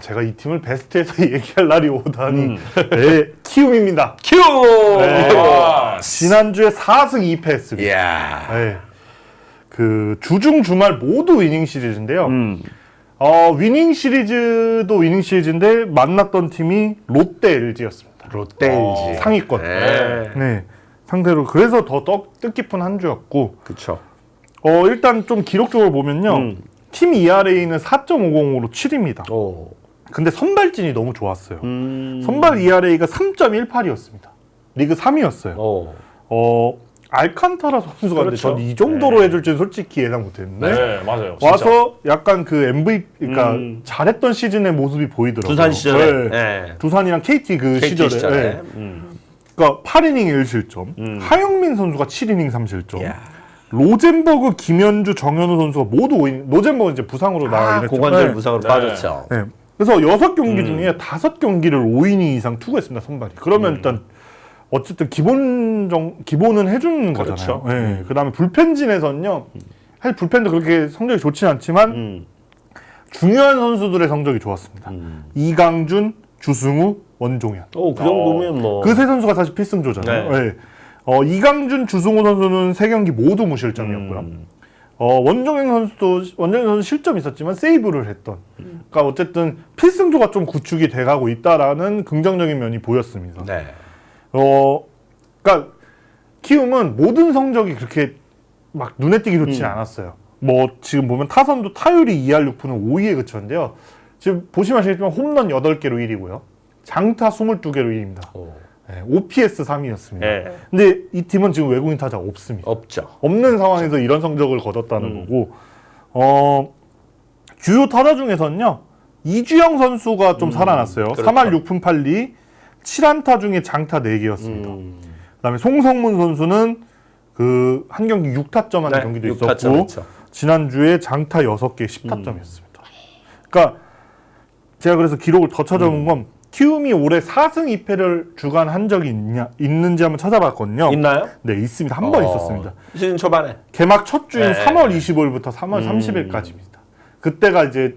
제가 이 팀을 베스트에서 얘기할 날이 오다니. 네, 키움입니다. 키움! 네. 지난주에 4승 2패 했습니다. 이야. 네. 그 주중 주말 모두 위닝 시리즈인데요. 위닝 시리즈도 위닝 시리즈인데 만났던 팀이 롯데 LG였습니다. 롯데 LG. 상위권. 네. 네. 상대로 그래서 더 뜻깊은 한 주였고. 그쵸. 일단 좀 기록적으로 보면요. 팀 ERA는 4.50으로 7위입니다. 오. 근데 선발진이 너무 좋았어요. 선발 ERA가 3.18이었습니다. 리그 3위였어요. 오. 알칸타라 선수가 그렇죠. 전 이 정도로 해줄 줄은 솔직히 예상 못했는데 네, 맞아요. 와서 약간 그 MVP, 그러니까 잘했던 시즌의 모습이 보이더라고요. 두산 시절에. 네. 네. 두산이랑 KT 그 KT 시절에. 네. 그러니까 8이닝 1실점, 하영민 선수가 7이닝 3실점, 이야. 로젠버그, 김현주, 정현우 선수가 모두 5이닝. 로젠버그 이제 부상으로 나가긴 했죠. 고관절 네. 부상으로 네. 빠졌죠. 네. 그래서 6경기 중에 5경기를 5이닝 이상 투구했습니다, 선발이. 그러면 일단 어쨌든 기본은 해주는 그렇죠. 거잖아요. 네. 그다음에 불펜진에서는요. 사실 불펜도 그렇게 성적이 좋지는 않지만 중요한 선수들의 성적이 좋았습니다. 이강준, 주승우, 원종현. 그 정도면 뭐. 그 세 선수가 사실 필승조잖아요. 네. 네. 이강준, 주승우 선수는 3경기 모두 무실점이었고요. 원종현 선수 실점이 있었지만 세이브를 했던. 그러니까 어쨌든 필승조가 좀 구축이 돼가고 있다라는 긍정적인 면이 보였습니다. 네. 그러니까 키움은 모든 성적이 그렇게 막 눈에 띄게 좋지는 않았어요. 뭐 지금 보면 타선도 타율이 2할 6푼은 5위에 그쳤는데요. 지금 보시면 아시겠지만 홈런 8개로 1위고요. 장타 22개로 1위입니다. 네, OPS 3위였습니다. 네. 근데 이 팀은 지금 외국인 타자가 없습니다. 없죠. 없는 상황에서 이런 성적을 거뒀다는 거고, 주요 타자 중에서는요, 이주영 선수가 좀 살아났어요. 그렇죠. 3할 6푼 8리, 7안타 중에 장타 4개였습니다. 그다음에 송성문 선수는 그 한 경기 6타점 하는 경기도 있었고, 지난주에 장타 6개 10타점이었습니다. 그러니까 제가 그래서 기록을 더 찾아본 건 키움이 올해 4승 2패를 주관한 적이 있는지 한번 찾아봤거든요. 있나요? 네, 있습니다. 한 번 있었습니다. 시즌 초반에. 개막 첫 주인 네. 3월 25일부터 3월 30일까지입니다. 그때가 이제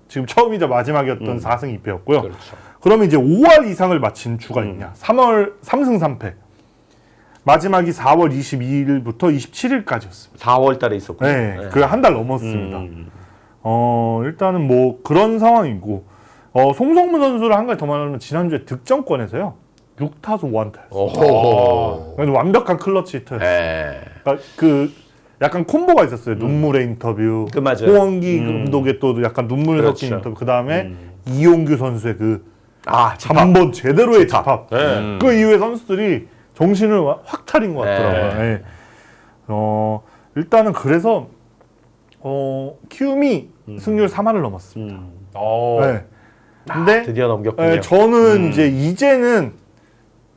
지금 처음이자 마지막이었던 4승 2패였고요. 그렇죠. 그러면 이제 5할 이상을 마친 주가 있냐? 3월 3승 3패. 마지막이 4월 22일부터 27일까지였습니다. 4월 달에 있었고. 네, 그 한 달 넘었습니다. 일단은 뭐 그런 상황이고, 송성문 선수를 한 가지 더 말하면 지난주에 득점권에서요. 6타수 5안타. 오호. 완벽한 클러치 히트. 네. 그러니까 그 약간 콤보가 있었어요. 눈물의 인터뷰. 그 맞아요. 홍원기 감독의 또 약간 눈물 그렇죠. 섞인 인터뷰. 그 다음에 이용규 선수의 그 집합. 한번 제대로의 집합. 네. 그 이후에 선수들이 정신을 확 차린 것 같더라고요. 네. 네. 일단은 그래서 키움이 승률 3할을 넘었습니다. 네. 근데 드디어 넘겼군요. 저는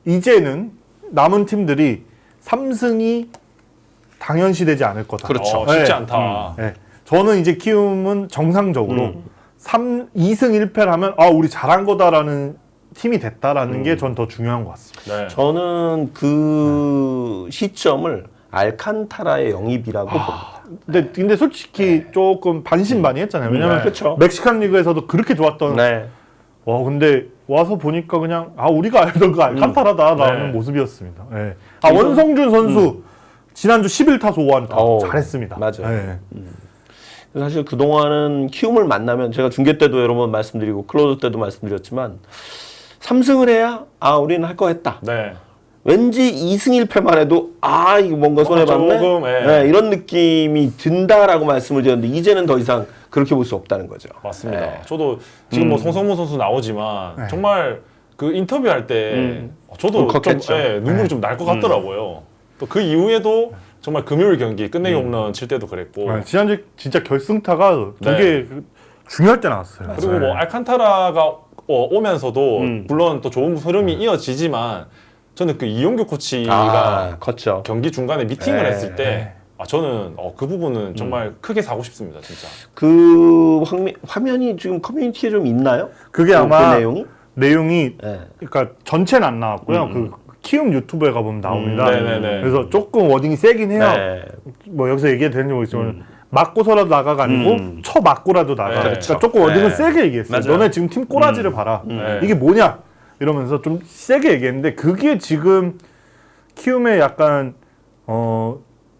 이제는 남은 팀들이 3승이 당연시되지 않을 거다. 그렇죠. 쉽지 네. 않다. 네. 저는 이제 키움은 정상적으로 2승 1패를 하면 우리 잘한 거다라는 팀이 됐다라는 게 전 더 중요한 것 같습니다. 네. 저는 그 시점을 알칸타라의 영입이라고 봅니다. 근데 솔직히 조금 반신반의했잖아요. 왜냐면 그렇죠. 멕시칸 리그에서도 그렇게 좋았던. 네. 근데 와서 보니까 그냥 우리가 알던 그 알칸타라다라는 네. 모습이었습니다. 네. 원성준 선수 지난주 11타수 5안타 잘했습니다. 맞아요. 네. 사실 그동안은 키움을 만나면 제가 중계 때도 여러 번 말씀드리고 클로즈 때도 말씀드렸지만 3승을 해야 우리는 할 거 했다. 네. 왠지 2승 1패만 해도 이거 뭔가 손해봤네. 조금, 네, 이런 느낌이 든다라고 말씀을 드렸는데 이제는 더 이상 그렇게 볼 수 없다는 거죠. 맞습니다. 네. 저도 지금 뭐 송성문 선수 나오지만 정말 그 인터뷰할 때 저도 좀 울컥했죠. 눈물이 좀 날 것 같더라고요. 또 그 이후에도 정말 금요일 경기 끝내기 홈런 칠 때도 그랬고 지난주 진짜 결승타가 되게 중요할 때 나왔어요. 그리고 네. 뭐 알칸타라가 오면서도 물론 또 좋은 흐름이 이어지지만 저는 그 이용규 코치가 컸죠. 경기 중간에 미팅을 네. 했을 때 저는 그 부분은 정말 크게 사고 싶습니다, 진짜. 그 화면이 지금 커뮤니티에 좀 있나요? 그게 그 아마 내용이 네. 그러니까 전체는 안 나왔고요. 그 키움 유튜브에 가보면 나옵니다. 네네네. 그래서 조금 워딩이 세긴 해요. 네. 뭐 여기서 얘기해도 되는지 모르겠지만 맞고서라도 나가가 아니고 쳐 맞고라도 나가. 그렇죠. 그러니까 조금 어디는 네. 세게 얘기했어요. 맞아요. 너네 지금 팀 꼬라지를 봐라. 네. 이게 뭐냐 이러면서 좀 세게 얘기했는데 그게 지금 키움의 약간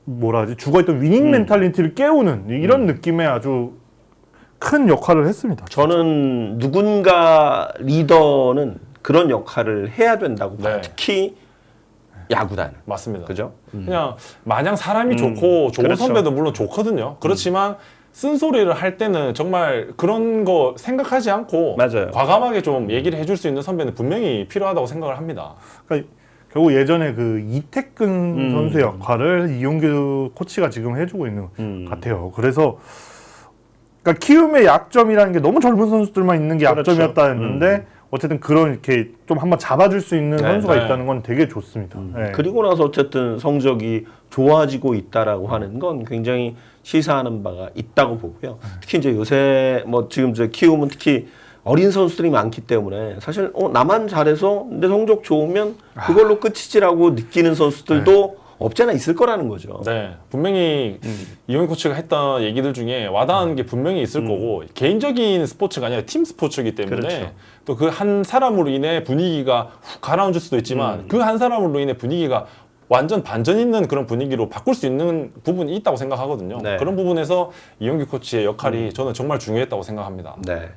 뭐라 하지 죽어있던 위닝 멘탈리티를 깨우는 이런 느낌의 아주 큰 역할을 했습니다. 저는 누군가 리더는 그런 역할을 해야 된다고 봐요. 네. 특히 야구단. 맞습니다. 그죠? 그냥 마냥 사람이 좋고 좋은 그렇죠. 선배도 물론 좋거든요. 그렇지만 쓴소리를 할 때는 정말 그런 거 생각하지 않고 맞아요. 과감하게 좀 얘기를 해줄 수 있는 선배는 분명히 필요하다고 생각을 합니다. 그러니까 결국 예전에 그 이태근 선수의 역할을 이용규 코치가 지금 해주고 있는 것 같아요. 그래서 그러니까 키움의 약점이라는 게 너무 젊은 선수들만 있는 게 그렇죠. 약점이었다 했는데 어쨌든 그런 이렇게 좀 한번 잡아줄 수 있는 네, 선수가 네. 있다는 건 되게 좋습니다. 네. 그리고 나서 어쨌든 성적이 좋아지고 있다라고 하는 건 굉장히 시사하는 바가 있다고 보고요. 특히 이제 요새 뭐 지금 저 키움은 특히 어린 선수들이 많기 때문에 사실 나만 잘해서 내 성적 좋으면 그걸로 끝이지라고 느끼는 선수들도 없잖아 있을 거라는 거죠. 네, 분명히 이용희 코치가 했던 얘기들 중에 와닿은 게 분명히 있을 거고 개인적인 스포츠가 아니라 팀 스포츠이기 때문에 그렇죠. 또 그 한 사람으로 인해 분위기가 훅 가라앉을 수도 있지만 그 한 사람으로 인해 분위기가 완전 반전 있는 그런 분위기로 바꿀 수 있는 부분이 있다고 생각하거든요. 네. 그런 부분에서 이용규 코치의 역할이 저는 정말 중요했다고 생각합니다. 네.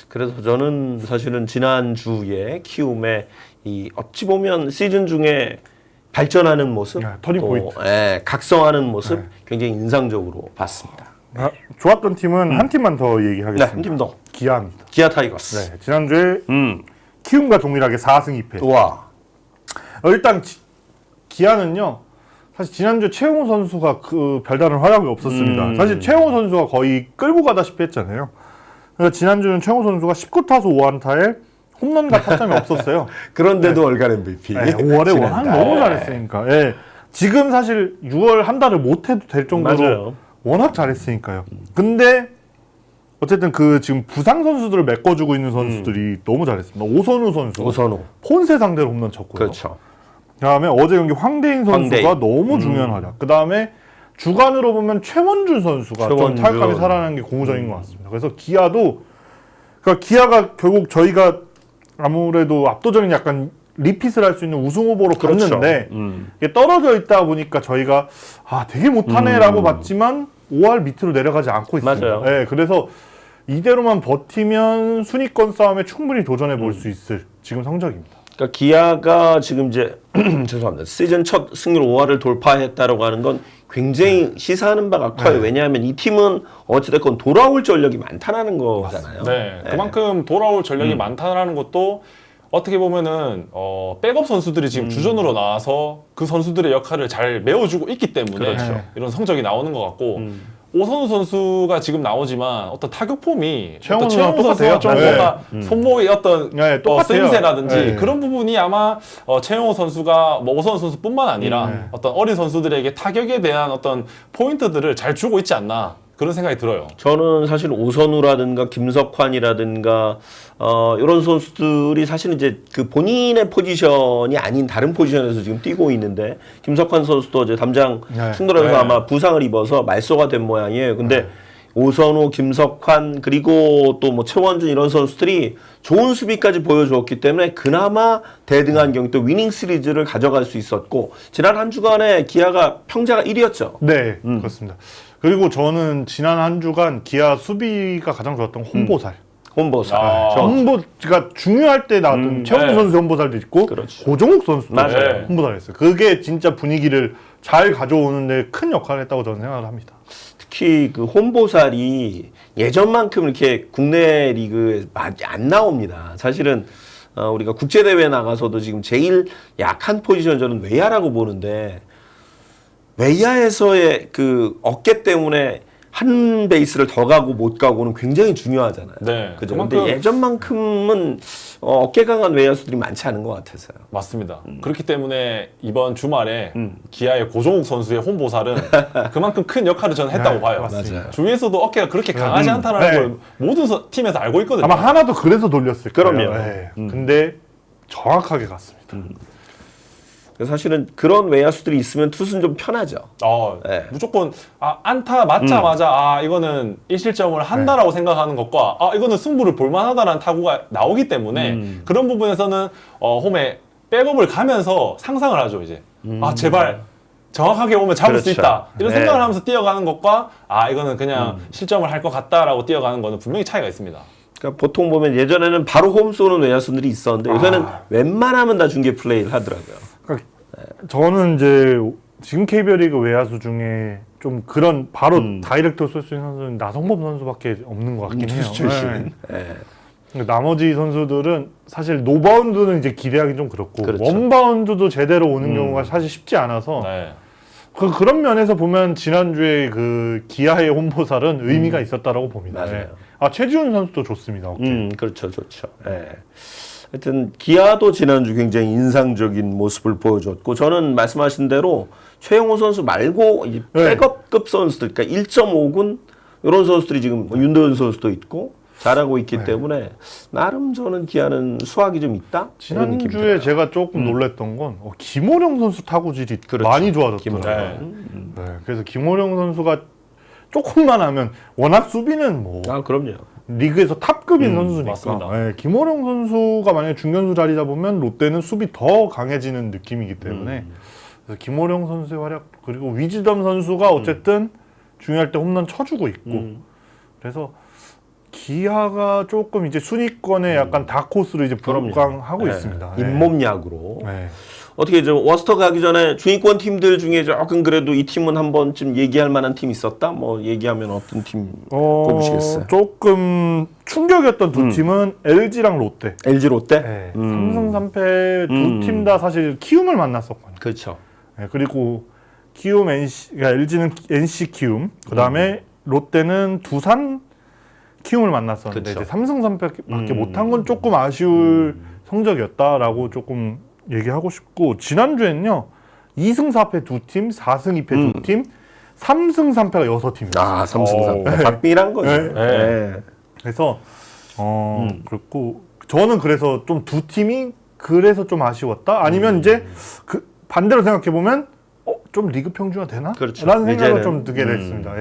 그래서 저는 사실은 지난 주에 키움의 이 어찌 보면 시즌 중에 발전하는 모습, 네, 터닝 포인트. 각성하는 모습 굉장히 인상적으로 봤습니다. 좋았던 팀은 한 팀만 더 네, 얘기하겠습니다. 한 팀 더. 기아입니다. 기아 타이거스. 네, 지난주에 키움과 동일하게 4승 2패. 와. 일단 기아는요. 사실 지난주 최용호 선수가 그 별다른 활약이 없었습니다. 사실 최용호 선수가 거의 끌고 가다시피 했잖아요. 그러니까 지난주는 최용호 선수가 19타수 5안타에 홈런과 타점이 없었어요. 그런데도 월간 MVP. 네, 5월에 워낙 너무 잘했으니까. 예. 지금 사실 6월 한 달을 못 해도 될 정도로 맞아요. 워낙 잘했으니까요. 근데 어쨌든 그 지금 부상 선수들을 메꿔주고 있는 선수들이 너무 잘했습니다. 오선우 선수, 오선호. 폰세 상대로 홈런 쳤고요. 그렇죠. 그다음에 어제 경기 황대인 선수가 황대인. 너무 중요한 활약. 그다음에 주간으로 보면 최원준 선수가 좀 최원준. 타격감이 살아나는 게 고무적인 것 같습니다. 그래서 기아도 그러니까 기아가 결국 저희가 아무래도 압도적인 약간 리핏을 할 수 있는 우승 후보로 그렇죠. 갔는데 이게 떨어져 있다 보니까 저희가 되게 못하네라고 봤지만 5할 밑으로 내려가지 않고 있습니다. 맞아요. 네, 그래서 이대로만 버티면 순위권 싸움에 충분히 도전해 볼 수 있을 지금 성적입니다. 그러니까 기아가 지금 이제 죄송합니다. 시즌 첫 승률 5할을 돌파했다라고 하는 건 굉장히 시사하는 바가 커요. 왜냐하면 이 팀은 어찌됐건 돌아올 전력이 많다라는 거잖아요. 네, 그만큼 돌아올 전력이 많다라는 것도 어떻게 보면은 백업 선수들이 지금 주전으로 나와서 그 선수들의 역할을 잘 메워주고 있기 때문에 그렇죠. 이런 성적이 나오는 것 같고 오선우 선수가 지금 나오지만 어떤 타격 폼이 최영호 최영호 선수가 좀 똑같아요. 뭔가 손목의 어떤 네, 똑같아요. 쓰임새라든지 네. 그런 부분이 아마 최영호 선수가 뭐 오선우 선수뿐만 아니라 어떤 어린 선수들에게 타격에 대한 어떤 포인트들을 잘 주고 있지 않나 그런 생각이 들어요. 저는 사실 오선우라든가 김석환이라든가 이런 선수들이 사실은 이제 그 본인의 포지션이 아닌 다른 포지션에서 지금 뛰고 있는데 김석환 선수도 어제 담장 네. 충돌해서 네. 아마 부상을 입어서 말소가 된 모양이에요. 근데 오선우, 김석환 그리고 또 뭐 최원준 이런 선수들이 좋은 수비까지 보여주었기 때문에 그나마 대등한 경기 또 위닝 시리즈를 가져갈 수 있었고 지난 한 주간에 기아가 평자가 1위였죠. 네, 그렇습니다. 그리고 저는 지난 한 주간 기아 수비가 가장 좋았던 홍보살. 홈보사. 홍보가 중요할 때 나왔던 최원준 네. 선수 홍보살도 있고 그렇죠. 고종욱 선수도 맞아요. 홍보살 했어요. 그게 진짜 분위기를 잘 가져오는데 큰 역할을 했다고 저는 생각을 합니다. 특히 그 홈보살이 예전만큼 이렇게 국내 리그에 많이 안 나옵니다. 사실은 우리가 국제 대회 나가서도 지금 제일 약한 포지션 저는 외야라고 보는데 외야에서의 그 어깨 때문에 한 베이스를 더 가고 못 가고는 굉장히 중요하잖아요. 네, 그죠? 그만큼- 근데 예전만큼은 어깨 강한 외야수들이 많지 않은 것 같아서요. 맞습니다. 그렇기 때문에 이번 주말에 기아의 고종욱 선수의 홈보살은 그만큼 큰 역할을 저는 했다고 네, 봐요. 맞습니다. 주위에서도 어깨가 그렇게 강하지 않다는 네. 걸 모든 팀에서 알고 있거든요. 아마 하나도 그래서 돌렸을 거예요. 그럼요. 네. 근데 정확하게 갔습니다. 사실은 그런 외야수들이 있으면 투수는 좀 편하죠. 네. 무조건 안타 맞자마자 이거는 1실점을 한다라고 생각하는 것과 이거는 승부를 볼만하다라는 타구가 나오기 때문에 그런 부분에서는 홈에 백업을 가면서 상상을 하죠. 이제 제발 정확하게 오면 잡을 수 있다 이런 생각을 하면서 뛰어가는 것과 이거는 그냥 실점을 할 것 같다라고 뛰어가는 거는 분명히 차이가 있습니다. 그러니까 보통 보면 예전에는 바로 홈 쏘는 외야수들이 있었는데 요새는 웬만하면 다 중계 플레이를 하더라고요. 그러니까 저는 이제 지금 KBO 리그 외야수 중에 좀 그런 바로 다이렉트로 쏠 수 있는 선수는 나성범 선수밖에 없는 것 같긴 해요. 출신. 나머지 선수들은 사실 노바운드는 이제 기대하기 좀 그렇고 그렇죠. 원바운드도 제대로 오는 경우가 사실 쉽지 않아서 그런 면에서 보면 지난주에 그 기아의 홈보살은 의미가 있었다라고 봅니다. 맞아요. 최지훈 선수도 좋습니다. 그렇죠, 좋죠. 하여튼 기아도 지난주 굉장히 인상적인 모습을 보여줬고 저는 말씀하신 대로 최영호 선수 말고 이 백업급 선수들, 그러니까 1.5군 이런 선수들이 지금 윤도현 선수도 있고 잘하고 있기 때문에 나름 저는 기아는 수확이 좀 있다. 지난주에 제가 조금 놀랐던 건 김호령 선수 타구질이 많이 좋아졌더라고요. 그래서 김호령 선수가 조금만 하면 워낙 수비는 뭐 그럼요. 리그에서 탑급인 선수니까. 맞습니다. 김호령 선수가 만약에 중견수 자리 잡으면 롯데는 수비 더 강해지는 느낌이기 때문에 그래서 김호령 선수의 활약 그리고 위즈덤 선수가 어쨌든 중요할 때 홈런 쳐주고 있고 그래서 기아가 조금 이제 순위권에 약간 다코스로 이제 부각하고 있습니다. 잇몸약으로. 어떻게 좀 워스터 가기 전에 중위권 팀들 중에 조금 그래도 이 팀은 한 번쯤 얘기할 만한 팀 있었다? 뭐 얘기하면 어떤 팀 꼽으시겠어요? 조금 충격이었던 두 팀은 LG랑 롯데. LG 롯데? 3승 3패 두 팀 다 사실 키움을 만났었거든요. 그렇죠. 그리고 키움 NC, 그러니까 LG는 NC 키움, 그 다음에 롯데는 두산 키움을 만났었는데 이제 3승 3패밖에 못한 건 조금 아쉬울 성적이었다라고 조금 얘기하고 싶고 지난주에는요 2승 4패 두 팀, 4승 2패 두 팀, 3승 3패가 6팀이었어요. 3승 3패. 박빙이란 거죠. 그래서 그렇고 저는 그래서 좀 두 팀이 그래서 좀 아쉬웠다. 아니면 이제 그 반대로 생각해 보면 좀 리그 평준화 되나? 그렇죠. 라는 생각을 이제는. 좀 들게 됐습니다.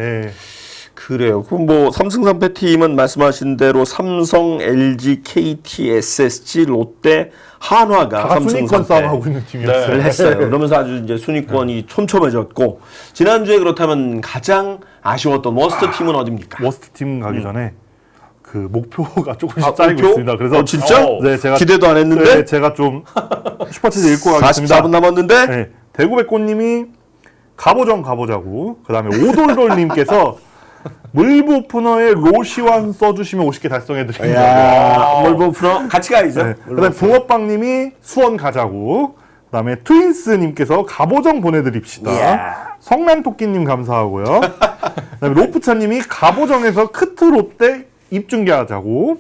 그래요. 그럼 뭐 3승 3패 팀은 말씀하신 대로 삼성, LG, KT, SSG, 롯데, 한화가 다 3승 순위권 3패 싸움하고 있는 팀이었어요. 를 했어요. 그러면서 아주 이제 순위권이 촘촘해졌고 지난주에 그렇다면 가장 아쉬웠던 워스트 팀은 어디입니까? 워스트 팀 가기 전에 그 목표가 조금씩 쌓이고 목표? 있습니다. 그래서 진짜? 네, 제가 기대도 안 했는데 네, 제가 좀 슈퍼챗 읽고 가겠습니다. 44분 남았는데 네, 대구백꽃님이 가보자고 그 다음에 오돌돌님께서 물부 오프너에 로시완 써주시면 50개 달성해드립니다. 몰보 오프너 같이 가야죠. 네. 그 다음에 붕어빵님이 수원 가자고 그 다음에 트윈스님께서 가보정 보내드립시다. 성난토끼님 감사하고요. 그 다음에 로프차님이 가보정에서 크트 롯데 입중계하자고.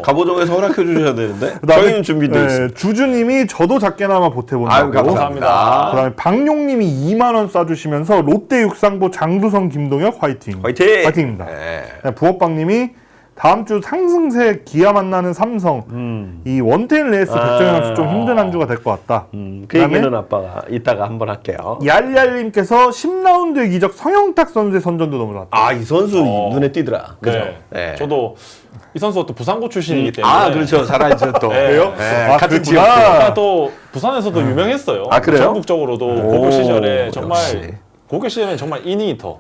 가보정에서 허락해 주셔야 되는데 그다음에 저희는 준비되어 있습니다. 주주님이 저도 작게나마 보태본다고. 아유, 감사합니다. 그다음에 박용님이 2만 원 쏴주시면서 롯데 육상부 장두성 김동혁 화이팅. 화이팅입니다. 네. 부업빵님이 다음 주 상승세 기아 만나는 삼성 이 원테인 레이스 백정현 선수 좀 힘든 한 주가 될 것 같다. 그 얘기는 아빠가 이따가 한번 할게요. 얄얄님께서 10라운드 기적 성영탁 선수의 선전도 너무 좋았다. 이 선수 눈에 띄더라. 그죠? 네. 저도 이 선수가 또 부산고 출신이기 때문에 그렇죠. 잘 알죠 또. 그래요? 같은 지역. 또 부산에서도 유명했어요. 그래요? 전국적으로도 고교 시절에 정말 고교 시절에는 정말 이닝히터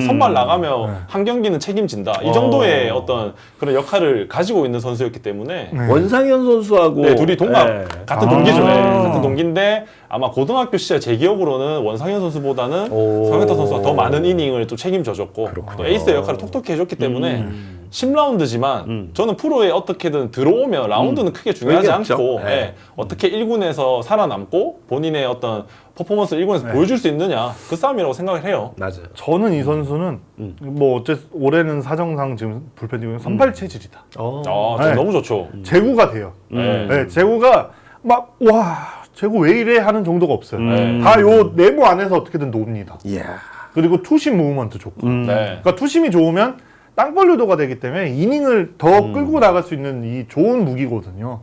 선발 나가면 한 경기는 책임진다 이 정도의 어떤 그런 역할을 가지고 있는 선수였기 때문에 원상현 선수하고 둘이 동갑 같은 동기죠. 같은 동기인데 아마 고등학교 시절 제 기억으로는 원상현 선수보다는 성현탁 선수가 더 많은 이닝을 또 책임져줬고 또 에이스의 역할을 톡톡히 해줬기 때문에 10라운드지만 저는 프로에 어떻게든 들어오면 라운드는 크게 중요하지 그러겠죠. 않고 어떻게 1군에서 살아남고 본인의 어떤 퍼포먼스를 1군에서 보여줄 수 있느냐 그 싸움이라고 생각을 해요. 맞아요. 저는 이 선수는 뭐 올해는 사정상 지금 불펜 뛰고 선발 체질이다. 너무 좋죠. 제구가 돼요. 제구가 막 제구 왜 이래 하는 정도가 없어요. 다 요 네모 안에서 어떻게든 놉니다. 그리고 투심 무브먼트 좋고. 그러니까 투심이 좋으면 땅볼 유도가 되기 때문에 이닝을 더 끌고 나갈 수 있는 이 좋은 무기거든요.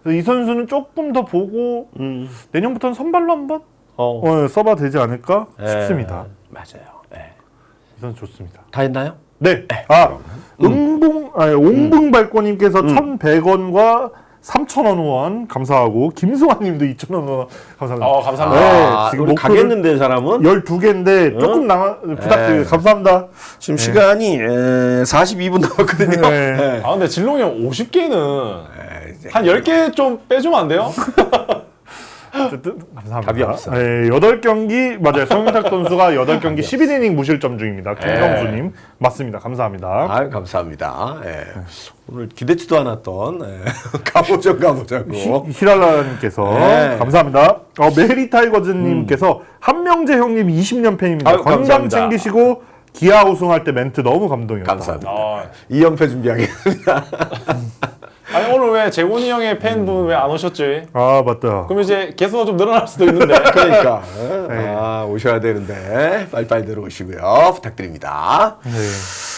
그래서 이 선수는 조금 더 보고 내년부터는 선발로 한번 써봐도 되지 않을까 싶습니다. 맞아요. 이 선수 좋습니다. 다 했나요? 네. 옹붕발권님께서 1,100원과 3,000원 후원 감사하고 김승환님도 2,000원 후원 감사합니다. 감사합니다. 지금 우리 목표를 가겠는데 사람은 12개인데 조금 부탁드려요. 감사합니다. 지금 시간이 42분 남았거든요. 네. 근데 진롱이 형 50개는 한 10개 좀 빼주면 안 돼요? 어쨌든 감사합니다. 답이 없어. 8경기 맞아요. 성윤탁 선수가 8경기 11이닝 무실점 중입니다. 김성수님 맞습니다. 감사합니다. 감사합니다. 오늘 기대치도 않았던 가보자고. 히랄라님께서 감사합니다. 메리 타이거즈님께서 한명재 형님 20년 팬입니다. 건강 감사합니다. 챙기시고 기아 우승할 때 멘트 너무 감동이었다. 감사합니다. 2연패 준비하겠습니다. 아니 오늘 왜 재곤이 형의 팬분 왜 안 오셨지? 맞다. 그럼 이제 개수가 좀 늘어날 수도 있는데. 그러니까 오셔야 되는데 빨리빨리 들어오시고요. 부탁드립니다. 네.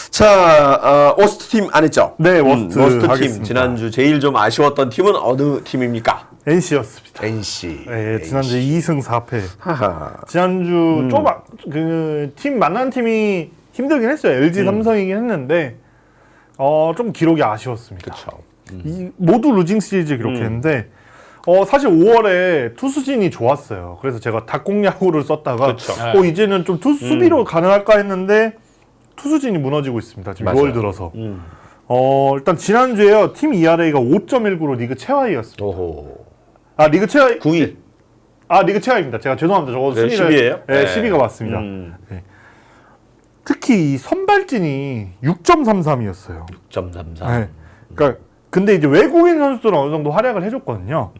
자, 워스트 팀 안 했죠? 네, 워스트 팀. 하겠습니다. 지난주 제일 좀 아쉬웠던 팀은 어느 팀입니까? NC였습니다. NC. 네, 지난주 2승 4패. 하하. 지난주 팀 만난 팀이 힘들긴 했어요. LG 삼성이긴 했는데 좀 기록이 아쉬웠습니다. 그렇죠. 모두 루징 시리즈 기록했는데 사실 5월에 투수진이 좋았어요. 그래서 제가 닭공야구를 썼다가 그쵸. 이제는 좀 수비로 가능할까 했는데 투수진이 무너지고 있습니다. 지금 맞아요. 6월 들어서. 일단 지난주에요. 팀 ERA가 5.19로 리그 최하위였습니다. 오호. 리그 최하위 9위. 리그 최하위입니다. 제가 죄송합니다. 저거 네, 순위를 10위예요? 네, 10위가 맞습니다. 네. 특히 이 선발진이 6.33이었어요. 6.33. 네. 그러니까 근데 이제 외국인 선수들은 어느 정도 활약을 해줬거든요.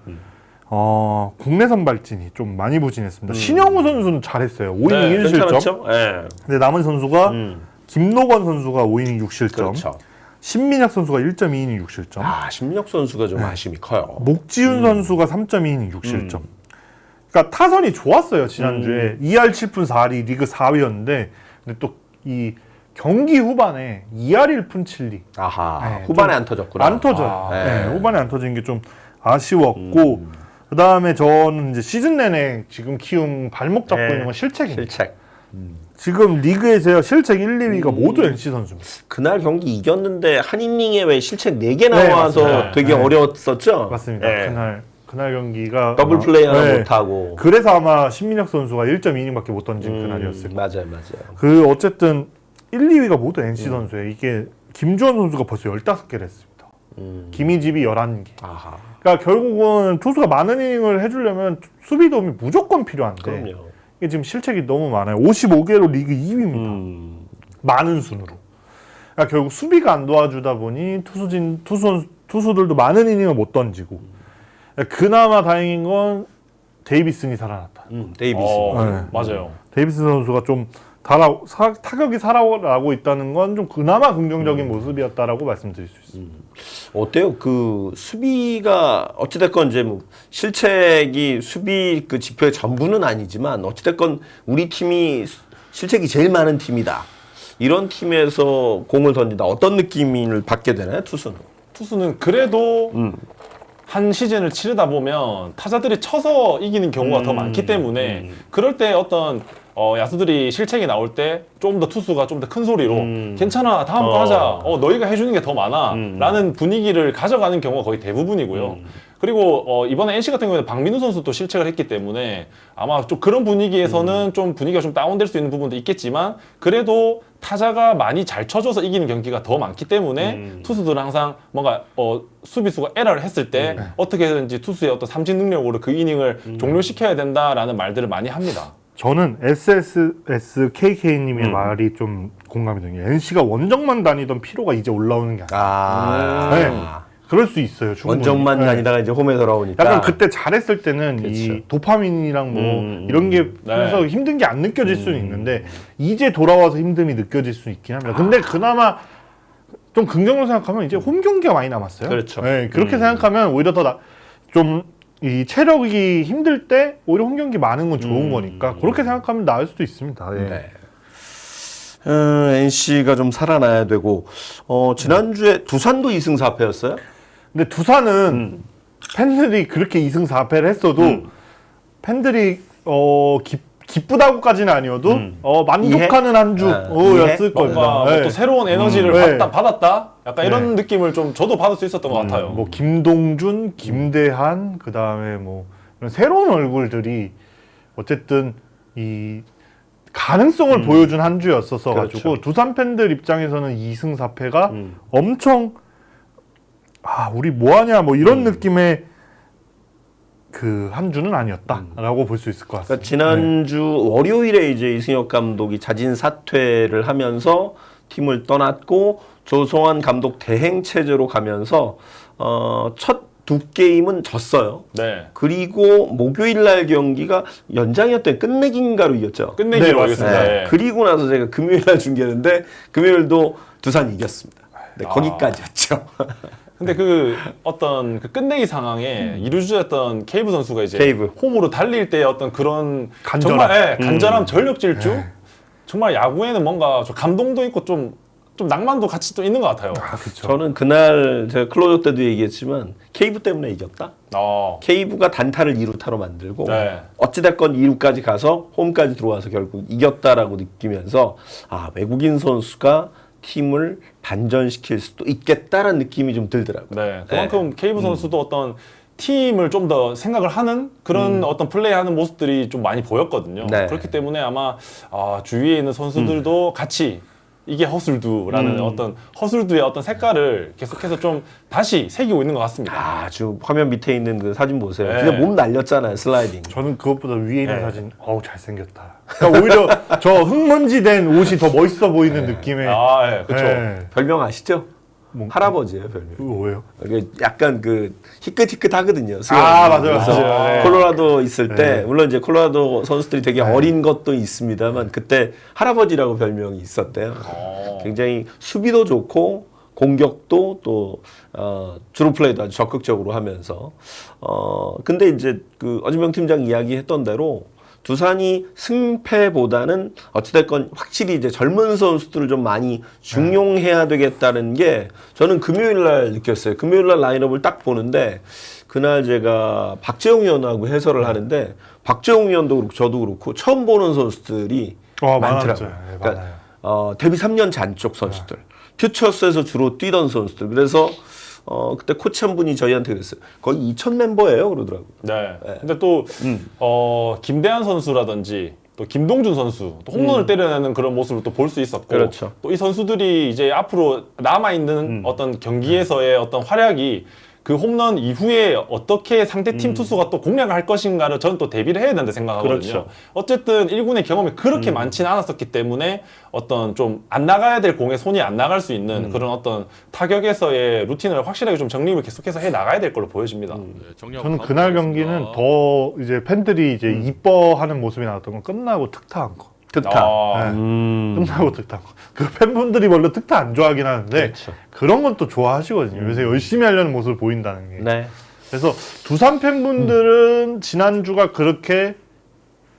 국내 선발진이 좀 많이 부진했습니다. 신영우 선수는 잘했어요. 5이닝 1실점. 근데 남은 선수가 김노건 선수가 5이닝 6실점. 그렇죠. 신민혁 선수가 1.2이닝 6실점. 신민혁 선수가 좀 아쉬움이 커요. 목지훈 선수가 3.2이닝 6실점. 그러니까 타선이 좋았어요. 지난주에 2할 7푼 4리 리그 4위였는데 근데 또 이 경기 후반에 2할 1푼 7리. 아하. 후반에 안 터졌구나. 안 터져요. 후반에 안 터진 게 좀 아쉬웠고 그 다음에 저는 이제 시즌 내내 지금 키움 발목 잡고 있는 건 실책입니다. 실책. 지금 리그에서요 실책 1, 2위가 모두 NC 선수입니다. 그날 경기 이겼는데 한 이닝에 왜 실책 4개 나와서 맞습니다. 되게 어려웠었죠? 맞습니다. 그날 경기가 더블 플레이 하나 못하고. 그래서 아마 신민혁 선수가 1.2이닝밖에 못 던진 그날이었을 거예요. 맞아요. 어쨌든 1, 2위가 모두 NC 선수예요. 이게 김주원 선수가 벌써 15개를 했습니다. 김희집이 11개. 아하. 그러니까 결국은 투수가 많은 이닝을 해주려면 수비 도움이 무조건 필요한데 그럼요. 이게 지금 실책이 너무 많아요. 55개로 리그 2위입니다. 많은 순으로. 그러니까 결국 수비가 안 도와주다 보니 투수들도 많은 이닝을 못 던지고 그나마 다행인 건 데이비슨이 살아났다. 데이비슨. 맞아요. 데이비슨 선수가 좀 타격이 살아나고 있다는 건 좀 그나마 긍정적인 모습이었다라고 말씀드릴 수 있습니다. 어때요? 그 수비가 어찌됐건 이제 뭐 실책이 수비 그 지표의 전부는 아니지만 어찌됐건 우리 팀이 실책이 제일 많은 팀이다. 이런 팀에서 공을 던진다. 어떤 느낌을 받게 되나요? 투수는 그래도 한 시즌을 치르다 보면 타자들이 쳐서 이기는 경우가 더 많기 때문에 그럴 때 어떤 야수들이 실책이 나올 때 좀 더 투수가 좀 더 큰 소리로 괜찮아 다음 거 하자 너희가 해주는 게 더 많아 라는 분위기를 가져가는 경우가 거의 대부분이고요. 그리고 이번에 NC 같은 경우에는 박민우 선수도 실책을 했기 때문에 아마 좀 그런 분위기에서는 좀 분위기가 좀 다운될 수 있는 부분도 있겠지만 그래도 타자가 많이 잘 쳐줘서 이기는 경기가 더 많기 때문에 투수들은 항상 뭔가 수비수가 에러를 했을 때 어떻게든지 투수의 어떤 삼진 능력으로 그 이닝을 종료시켜야 된다라는 말들을 많이 합니다. 저는 SSKK님의 말이 좀 공감이 되는 게 NC가 원정만 다니던 피로가 이제 올라오는 게 아니에요. 네. 그럴 수 있어요. 충분히. 원정만 다니다가 이제 홈에 돌아오니까. 약간 그때 잘했을 때는 이 도파민이랑 뭐 이런 게 그래서 힘든 게 안 느껴질 수는 있는데 이제 돌아와서 힘듦이 느껴질 수 있긴 합니다. 근데 그나마 좀 긍정적으로 생각하면 이제 홈 경기가 많이 남았어요. 그렇죠. 네, 그렇게 생각하면 오히려 더 좀 이 체력이 힘들 때 오히려 홈 경기 많은 건 좋은 거니까 그렇게 생각하면 나을 수도 있습니다. 네. NC가 좀 살아나야 되고 지난주에 두산도 2승 4패였어요? 근데 두산은 팬들이 그렇게 2승 4패를 했어도 팬들이 기쁘다고까지는 아니어도 만족하는 한 주였을 겁니다. 뭔가 뭐또 새로운 에너지를 네. 받았다? 약간 이런 느낌을 좀 저도 받을 수 있었던 것 같아요. 뭐 김동준, 김대한, 그 다음에 뭐 이런 새로운 얼굴들이 어쨌든 이 가능성을 보여준 한 주였었어 가지고 그렇죠. 두산 팬들 입장에서는 2승 4패가 엄청 우리 뭐하냐 뭐 이런 느낌의 그 한 주는 아니었다라고 볼 수 있을 것 같습니다. 그러니까 지난주 월요일에 이제 이승엽 감독이 자진 사퇴를 하면서 팀을 떠났고 조성환 감독 대행 체제로 가면서 첫 두 게임은 졌어요. 네. 그리고 목요일 날 경기가 연장이었던 끝내기인가로 이겼죠. 끝내기로 네, 하겠습니다. 네. 예. 그리고 나서 제가 금요일 날 중계했는데 금요일도 두산이 이겼습니다. 네, 거기까지였죠. 근데 그 어떤 그 끝내기 상황에 이루주였던 케이브 선수가 이제 케이브. 홈으로 달릴 때 어떤 그런 간절함. 정말 간절함, 전력 질주. 정말 야구에는 뭔가 좀 감동도 있고 좀 낭만도 같이 또 있는 것 같아요. 그렇죠. 저는 그날 제가 클로저 때도 얘기했지만 케이브 때문에 이겼다. 케이브가 단타를 2루타로 만들고 네. 어찌됐건 2루까지 가서 홈까지 들어와서 결국 이겼다라고 느끼면서 외국인 선수가 팀을 반전시킬 수도 있겠다라는 느낌이 좀 들더라고요. 네. 그만큼 케이브 선수도 어떤 팀을 좀 더 생각을 하는 그런 어떤 플레이하는 모습들이 좀 많이 보였거든요. 네. 그렇기 때문에 아마 주위에 있는 선수들도 같이 이게 허술두라는 어떤 허술두의 어떤 색깔을 계속해서 좀 다시 새기고 있는 것 같습니다. 지금 화면 밑에 있는 그 사진 보세요. 네. 그냥 몸 날렸잖아요, 슬라이딩. 저는 그것보다 위에 있는 사진 잘생겼다. 그러니까 오히려 저 흙먼지 된 옷이 더 멋있어 보이는 느낌의 예, 그렇죠. 네. 별명 아시죠? 뭐, 할아버지예요, 별명. 그거 뭐예요? 이게 약간 그 희끗희끗하거든요. 맞아요. 그래서 맞아요. 네. 콜로라도 있을 때 물론 이제 콜로라도 선수들이 되게 어린 것도 있습니다만 그때 할아버지라고 별명이 있었대요. 굉장히 수비도 좋고 공격도 또 주루 플레이도 아주 적극적으로 하면서 근데 이제 그 어진병 팀장 이야기했던 대로 두산이 승패보다는 어찌됐건 확실히 이제 젊은 선수들을 좀 많이 중용해야 되겠다는 게 저는 금요일 날 느꼈어요. 금요일 날 라인업을 딱 보는데 그날 제가 박재홍 위원하고 해설을 하는데 박재홍 위원도 그렇고 저도 그렇고 처음 보는 선수들이 많더라고요. 네, 그러니까 데뷔 3년 잔 쪽 선수들. 퓨처스에서 주로 뛰던 선수들. 그래서 그때 코치 한 분이 저희한테 그랬어요. 거의 2,000 멤버예요, 그러더라고요. 네. 근데 또 김대한 선수라든지 또 김동준 선수 또 홈런을 때려내는 그런 모습을 또 볼 수 있었고 그렇죠. 또 이 선수들이 이제 앞으로 남아 있는 어떤 경기에서의 어떤 활약이 그 홈런 이후에 어떻게 상대팀 투수가 또 공략을 할 것인가를 저는 또 대비를 해야 된다 생각하거든요. 그렇죠. 어쨌든 1군의 경험이 그렇게 많지는 않았었기 때문에 어떤 좀 안 나가야 될 공에 손이 안 나갈 수 있는 그런 어떤 타격에서의 루틴을 확실하게 좀 정립을 계속해서 해 나가야 될 걸로 보여집니다. 저는 그날 경기는 더 이제 팬들이 이제 이뻐하는 모습이 나왔던 건 끝나고 특타한 거. 끝나고 특타. 그 팬분들이 원래 특타 안 좋아하긴 하는데 그렇죠. 그런 건 또 좋아하시거든요. 요새 열심히 하려는 모습을 보인다는 게. 네. 그래서 두산 팬분들은 지난주가 그렇게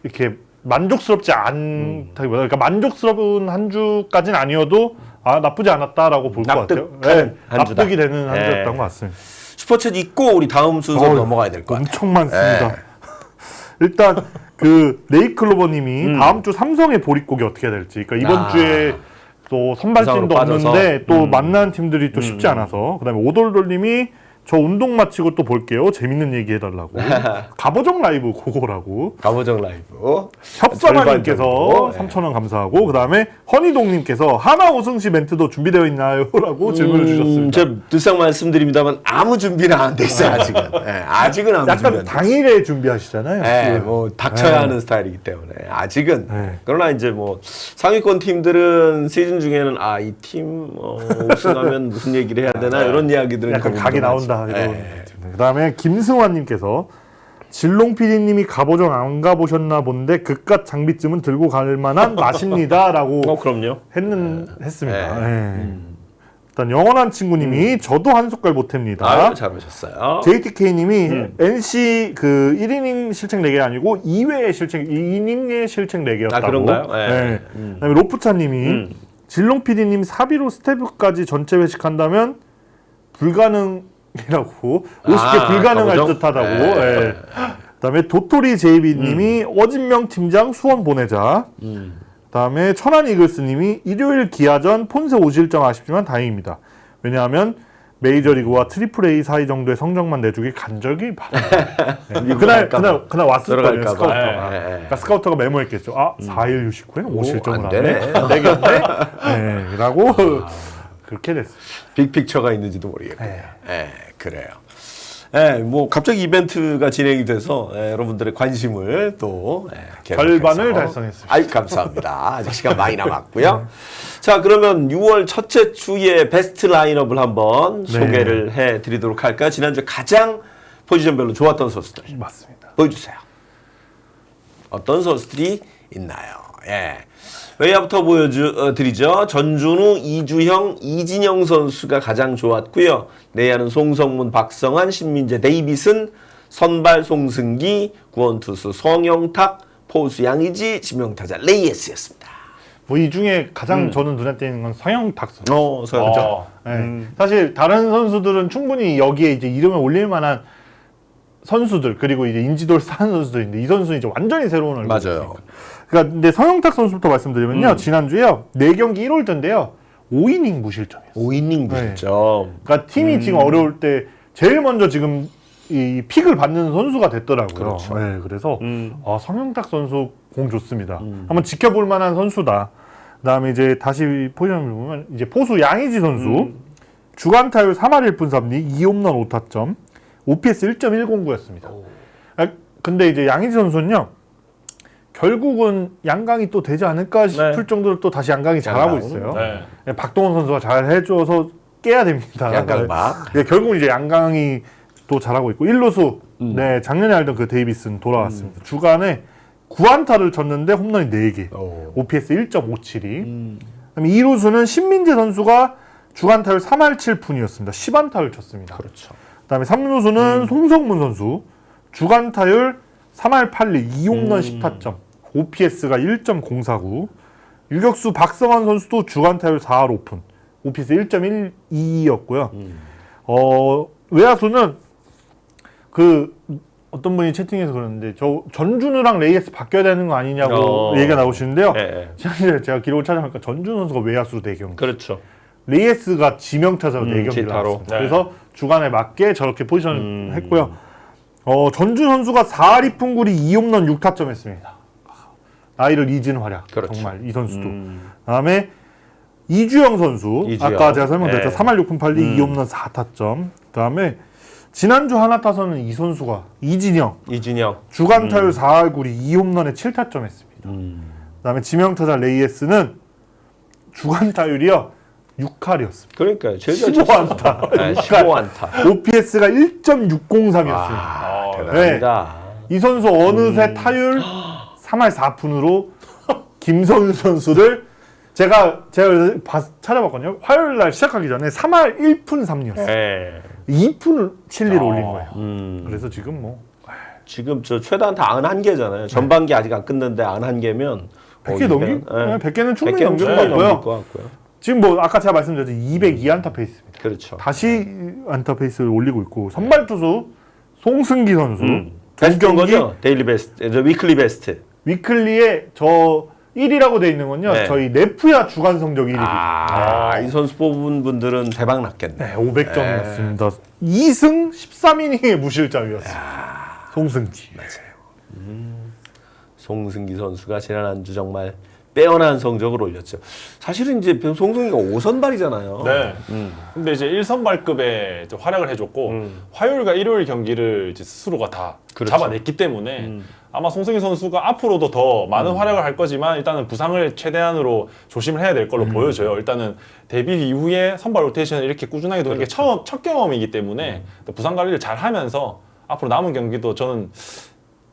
이렇게 만족스럽지 않다기보다 그러니까 만족스러운 한 주까지는 아니어도 나쁘지 않았다라고 볼 것 같아요. 납득하는 한 주다. 납득이 되는 한 네. 주였던 것 같습니다. 슈퍼챗 있고 우리 다음 순서로 넘어가야 될 것 같아요. 엄청 많습니다. 일단 그 네이클로버님이 다음 주 삼성의 보릿고기 어떻게 해야 될지. 그러니까 이번 주에 또 선발진도 부상으로 없는데 또 만나는 팀들이 또 쉽지 않아서. 그다음에 오돌돌님이 저 운동 마치고 또 볼게요. 재밌는 얘기 해달라고. 가보정 라이브 그거라고. 가보정 라이브. 협사마님께서 절반 3,000원 감사하고 그다음에 허니동님께서 하나 우승 시 멘트도 준비되어 있나요? 라고 질문을 주셨습니다. 저 늘상 말씀드립니다만 아무 준비는 안 돼 있어요 아직은. 아직은 아무 준비 약간 안 돼. 당일에 준비하시잖아요. 뭐 닥쳐야 하는 스타일이기 때문에 아직은. 네. 그러나 이제 뭐 상위권 팀들은 시즌 중에는 이 팀 우승하면 무슨 얘기를 해야 되나 이런 이야기들은 약간 고민도 각이 많지. 나온다 이런. 그다음에 김승환님께서 진롱 PD님이 가보정 안 가보셨나 본데 그깟 장비쯤은 들고 갈 만한 맛입니다라고 그럼요. 했습니다. 네. 일단 영원한 친구님이 저도 한 숟갈 보탭니다. 잘 오셨어요. JTK님이 NC 그 1이닝 실책 4개 아니고 2회의 실책 2이닝의 실책 4개였다고. 그런가요? 네. 그다음에 로프차님이 진롱 PD님 사비로 스태프까지 전체 회식한다면 불가능 가능이라고 50개 불가능할 가보죠? 듯하다고. 네. 예. 그다음에 도토리 제이비님이 어진명 팀장 수원 보내자. 그다음에 천안 이글스님이 일요일 기아전 폰세 오실 점 아쉽지만 다행입니다. 왜냐하면 메이저리그와 트리플 A 사이 정도의 성적만 내주길 간절히 바랍니다. 네. 그날 왔을 거예요 스카우터가. 그러니까 스카우터가 메모했겠죠. 4일 휴식 후에 5실점을 안 하네. 되네. 안 되겠네. 네, 라고 그렇게 됐어요. 빅픽처가 있는지도 모르겠군요. 그래요. 뭐 갑자기 이벤트가 진행이 돼서 여러분들의 관심을 또 절반을 달성했습니다. 아유 감사합니다. 아직 시간 많이 남았고요. 자 그러면 6월 첫째 주의 베스트 라인업을 한번 소개를 해드리도록 할까요? 지난주 가장 포지션별로 좋았던 선수들 맞습니다. 보여주세요. 어떤 선수들이 있나요? 외야부터 보여드리죠. 전준우, 이주형, 이진영 선수가 가장 좋았고요. 내야는 송성문, 박성환, 신민재, 데이빗은, 선발 송승기, 구원투수 송영탁, 포수 양의지, 지명타자 레이에스였습니다. 뭐 이 중에 가장 저는 눈에 띄는 건 서영탁 선수. 서영탁. 사실 다른 선수들은 충분히 여기에 이제 이름을 올릴 만한 선수들 그리고 이제 인지도를 쌓은 선수들인데 이 선수는 이제 완전히 새로운 얼굴이니까. 그러니까 근데 서영탁 선수부터 말씀드리면요. 지난주에요. 4경기 1홀드인데요. 5이닝 무실점이었어요. 5이닝 무실점. 그러니까 팀이 지금 어려울 때 제일 먼저 지금 이 픽을 받는 선수가 됐더라고요. 그렇죠. 그래서 서영탁 선수 공 좋습니다. 한번 지켜볼 만한 선수다. 그다음에 이제 다시 포지션을 보면 이제 포수 양의지 선수 주간 타율 3할 1푼 3리 2홈런 5타점 OPS 1.109였습니다. 근데 이제 양의지 선수는요. 결국은 양강이 또 되지 않을까 싶을 정도로 또 다시 양강이 잘하고 있어요. 박동원 선수가 잘 해줘서 깨야 됩니다. 양강박. 결국은 이제 양강이 또 잘하고 있고 1루수 작년에 알던 그 데이비슨 돌아왔습니다. 주간에 9안타를 쳤는데 홈런이 4개. OPS 1.572. 그다음에 2루수는 신민재 선수가 주간 타율 3할 7푼이었습니다. 10안타를 쳤습니다. 그렇죠. 그다음에 3루수는 송성문 선수 주간 타율 3할 8리 2홈런 10타점. OPS가 1.049. 유격수 박성환 선수도 주간 타율 4할 5푼. OPS 1.12였고요. 외야수는 어떤 분이 채팅에서 그러는데 저 전준우랑 레이에스 바뀌어야 되는 거 아니냐고 얘기가 나오시는데요. 지난주에 제가 기록을 찾아보니까 전준우 선수가 외야수로 4경기. 그렇죠. 레이에스가 지명타자로 4경기를 나왔습니다. 그래서 주간에 맞게 저렇게 포지션을 했고요. 전준 선수가 4할 2푼 9리 2홈런 6타점 했습니다. 나이를 잊은 활약. 그렇죠. 정말 이 선수도. 그다음에 이주영 선수. 아까 제가 설명드렸죠. 3할 6푼 8리 2홈런 4타점. 그다음에 지난주 하나 타선은 이 선수가 이진영. 주간 타율 4할 9리 2홈런에 7타점 했습니다. 그다음에 지명타자 레이에스는 주간 타율이요. 6할이었습니다. 그러니까요. 15안타. 15안타. OPS가 1.603이었습니다. 대단합니다. 이 선수 어느새 타율 3할 4푼으로 김성윤 선수를 제가 찾아봤거든요. 화요일 날 시작하기 전에 3할 1푼 3리였어요. 2푼을 7리로 올린 거예요. 그래서 지금 지금 저 최다안타 91개잖아요. 전반기 아직 안 끝났는데 91개면 100개 100개는 충분히 100개는 넘길 것 넘길 같고요. 것 같고요. 지금 아까 제가 말씀드렸죠. 202안타 페이스입니다. 그렇죠. 다시 안타 페이스를 올리고 있고 선발 투수 송승기 선수 베스트인 거죠? 데일리 베스트, 위클리 베스트. 위클리에 저 1위라고 돼 있는 건요. 저희 네프야 주간 성적 1위. 이 선수 뽑은 분들은 대박 났겠네. 네, 500점이었습니다. 2승 13이닝의 무실점이었습니다. 송승기. 송승기 선수가 지난 한 주 정말 빼어난 성적을 올렸죠. 사실은 이제 송승기가 5선발이잖아요. 네. 근데 이제 1선발급에 활약을 해줬고 화요일과 일요일 경기를 이제 스스로가 다 잡아냈기 때문에 아마 송승기 선수가 앞으로도 더 많은 활약을 할 거지만 일단은 부상을 최대한으로 조심을 해야 될 걸로 보여져요. 일단은 데뷔 이후에 선발 로테이션을 이렇게 꾸준하게 도는 게 첫 경험이기 때문에 부상 관리를 잘 하면서 앞으로 남은 경기도 저는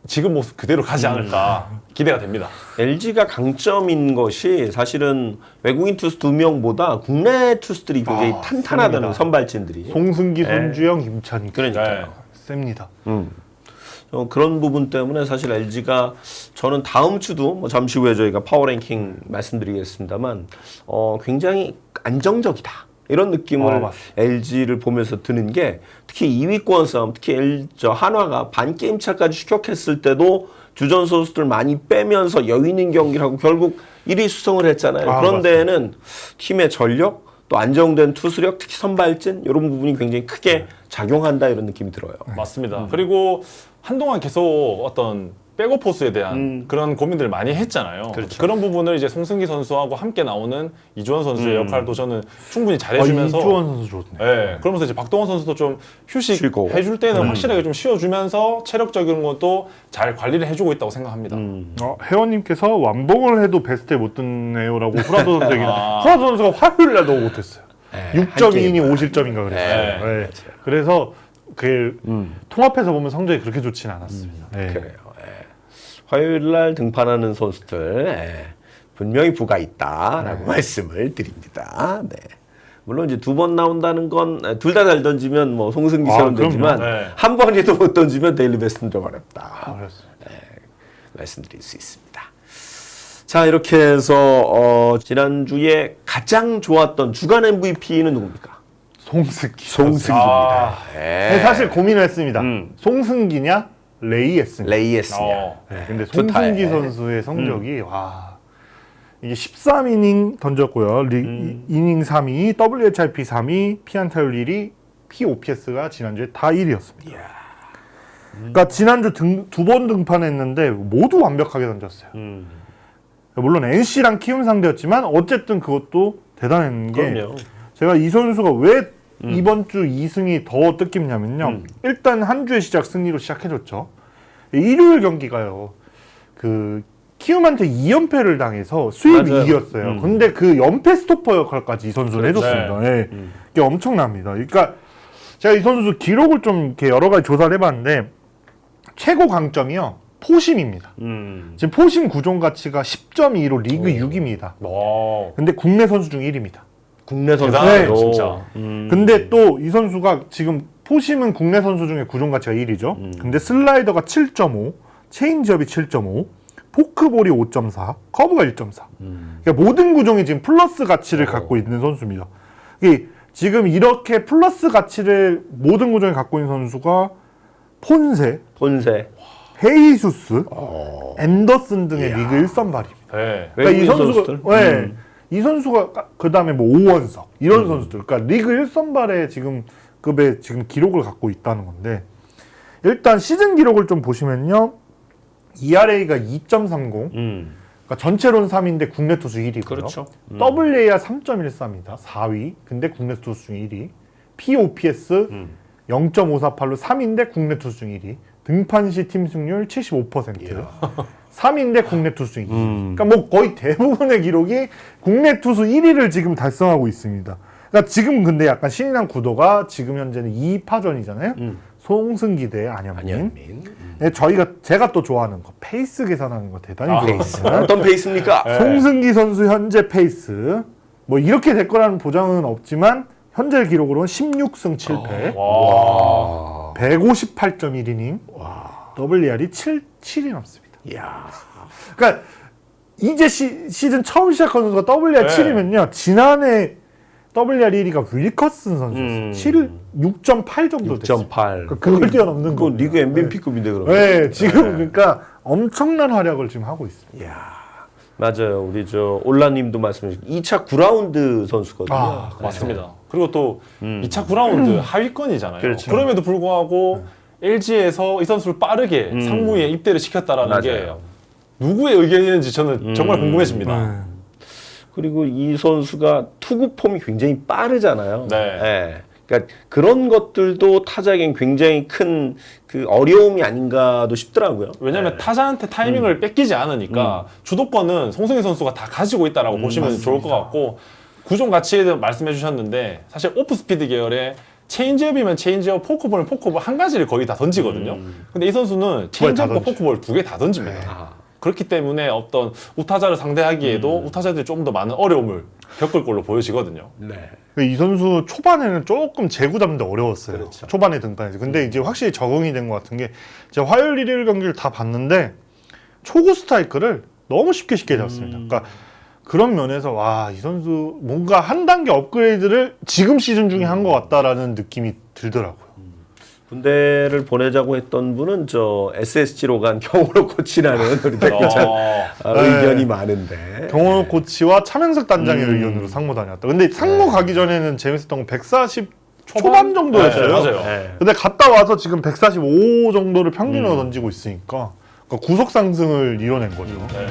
지금 모습 그대로 가지 않을까 기대가 됩니다. LG가 강점인 것이 사실은 외국인 투수 2명보다 국내 투수들이 굉장히 탄탄하다는 선발진들이. 송승기, 손주영, 임찬희. 그러니까요. 셉니다. 그런 부분 때문에 사실 LG가 저는 다음 주도 잠시 후에 저희가 파워랭킹 말씀드리겠습니다만 굉장히 안정적이다. 이런 느낌을 맞습니다. LG를 보면서 드는 게 특히 2위권 싸움, 특히 한화가 반게임 차까지 추격했을 때도 주전 선수들 많이 빼면서 여유 있는 경기를 하고 결국 1위 수성을 했잖아요. 그런 맞습니다. 데에는 팀의 전력, 또 안정된 투수력, 특히 선발진 이런 부분이 굉장히 크게 작용한다 이런 느낌이 들어요. 맞습니다. 그리고 한동안 계속 어떤 백업 포수에 대한 그런 고민들을 많이 했잖아요. 그렇죠. 그런 부분을 이제 송승기 선수하고 함께 나오는 이주원 선수의 역할도 저는 충분히 잘해주면서 이주원 선수 좋네. 예, 그러면서 이제 박동원 선수도 좀 휴식 쉬고. 해줄 때는 확실하게 좀 쉬어주면서 체력적인 것도 잘 관리를 해주고 있다고 생각합니다. 회원님께서 완봉을 해도 베스트에 못 듣네요라고 후라도 선수 얘기는 후라도 선수가 화요일 날 너무 못했어요. 네, 6.2이닝 5실점인가 그랬어요. 네, 네. 그래서 그 통합해서 보면 성적이 그렇게 좋지는 않았습니다. 네. 그래요. 예. 화요일 날 등판하는 선수들 분명히 부가 있다라고 말씀을 드립니다. 네. 물론 이제 두 번 나온다는 건 둘 다 잘 던지면 뭐 송승기처럼 그럼요. 되지만 네. 한 번이라도 못 던지면 데일리 베스트는 좀 어렵다. 그렇습니다. 말씀드릴 수 있습니다. 자, 이렇게 해서 지난주에 가장 좋았던 주간 MVP는 누굽니까? 송승기. 송승기입니다. 네, 사실 고민을 했습니다. 송승기냐 레이에스냐. 레이에스냐. 네, 근데 투타에. 송승기 선수의 성적이 와 이게 13이닝 던졌고요. 이닝 3위, WHIP 3위, 피안타율 1위, POPS가 지난주에 다 1위였습니다. 그러니까 지난주 두 번 등판했는데 모두 완벽하게 던졌어요. 물론 NC랑 키움 상대였지만 어쨌든 그것도 대단한 게 그럼요. 제가 이 선수가 왜 이번 주 2승이 더 뜻깊냐면요. 일단 한 주의 시작 승리로 시작해줬죠. 일요일 경기가요. 그 키움한테 2연패를 당해서 수입 맞아요. 2위였어요. 근데 그 연패 스토퍼 역할까지 이 선수는 해줬습니다. 예. 이게 엄청납니다. 그러니까 제가 이 선수 기록을 좀 이렇게 여러 가지 조사를 해봤는데 최고 강점이요. 포심입니다. 지금 포심 구종 가치가 10.2로 리그 6위입니다. 와, 근데 국내 선수 중 1위입니다. 국내 선수 대단하네요, 네. 진짜. 근데 또 이 선수가 지금 포심은 국내 선수 중에 구종 가치가 1위죠. 근데 슬라이더가 7.5, 체인지업이 7.5, 포크볼이 5.4, 커브가 1.4. 그러니까 모든 구종이 지금 플러스 가치를 갖고 있는 선수입니다. 이게 지금 이렇게 플러스 가치를 모든 구종에 갖고 있는 선수가 폰세, 헤이수스, 앤더슨 등의 리그 1선발입니다. 네. 그러니까 이 외국인 선수가 선수들? 네, 이 선수가 그 다음에 뭐 오원석 이런 선수들, 그러니까 리그 1선발의 지금 급의 지금 기록을 갖고 있다는 건데 일단 시즌 기록을 좀 보시면요, ERA가 2.30, 그러니까 전체로는 3위인데 국내 투수 1위고요. 그렇죠. WAR 3.13입니다. 4위. 근데 국내 투수 중 1위. POPS 0.548로 3위인데 국내 투수 중 1위. 등판 시 팀 승률 75%. 3위인데 국내 투수 중 2위. 그러니까 뭐 거의 대부분의 기록이 국내 투수 1위를 지금 달성하고 있습니다. 그러니까 지금 근데 약간 신이 난 구도가 지금 현재는 2파전이잖아요. 송승기 대 안현민. 네, 제가 또 좋아하는 거 페이스 계산하는 거 대단히 좋아해요. 어떤 페이스입니까? 송승기 선수 현재 페이스 뭐 이렇게 될 거라는 보장은 없지만 현재 기록으로는 16승 7패, 와, 158.1이닝, WR이 7이 넘습니다. 이야. 그러니까 이제 시즌 처음 시작한 선수가 WR 7이면요. 지난해 WR 1위가 윌커슨 선수였어요. 6.8 정도 됐어요. 6.8. 그러니까 그걸 뛰어넘는 그 거. 리그 MVP급인데 그러면. 네, 지금 그러니까 엄청난 활약을 지금 하고 있습니다. 이야. 맞아요. 우리 올라님도 말씀해 주신 2차 9라운드 선수거든요. 맞습니다. 그리고 또 2차 9라운드 하위권이잖아요. 그렇죠. 그럼에도 불구하고 LG에서 이 선수를 빠르게 상무에 입대를 시켰다라는 게 맞아요. 누구의 의견이었는지 저는 정말 궁금해집니다. 그리고 이 선수가 투구 폼이 굉장히 빠르잖아요. 네. 그러니까 그런 것들도 타자에겐 굉장히 큰 그 어려움이 아닌가도 싶더라고요. 왜냐하면 타자한테 타이밍을 뺏기지 않으니까 주도권은 송승기 선수가 다 가지고 있다라고 보시면 좋을 것 같고, 구종 가치에 대해 말씀해 주셨는데 사실 오프 스피드 계열의 체인지업이면 체인지업, 포크볼은 포크볼 한 가지를 거의 다 던지거든요. 근데 이 선수는 체인지업과 포크볼 두 개 다 던집니다. 그렇기 때문에 어떤 우타자를 상대하기에도 우타자들이 조금 더 많은 어려움을 겪을 걸로 보여지거든요. 네. 이 선수 초반에는 조금 제구 잡는데 어려웠어요. 그렇죠. 초반에 등판해서. 근데 이제 확실히 적응이 된 것 같은 게 제가 화요일 일요일 경기를 다 봤는데 초구 스트라이크를 너무 쉽게 잡습니다. 그러니까 그런 면에서 와, 이 선수 뭔가 한 단계 업그레이드를 지금 시즌 중에 한 것 같다라는 느낌이 들더라고요. 군대를 보내자고 했던 분은 저 SSG로 간 경호로 코치라는 우리 댓글창 의견이 많은데. 경원호 코치와 차명석 단장의 의견으로 상무 다녔다. 근데 상무 가기 전에는 재밌었던 건 140 초반 정도였어요. 네, 맞아요. 네. 근데 갔다 와서 지금 145 정도를 평균으로 던지고 있으니까 그러니까 구속 상승을 이뤄낸 거죠. 네.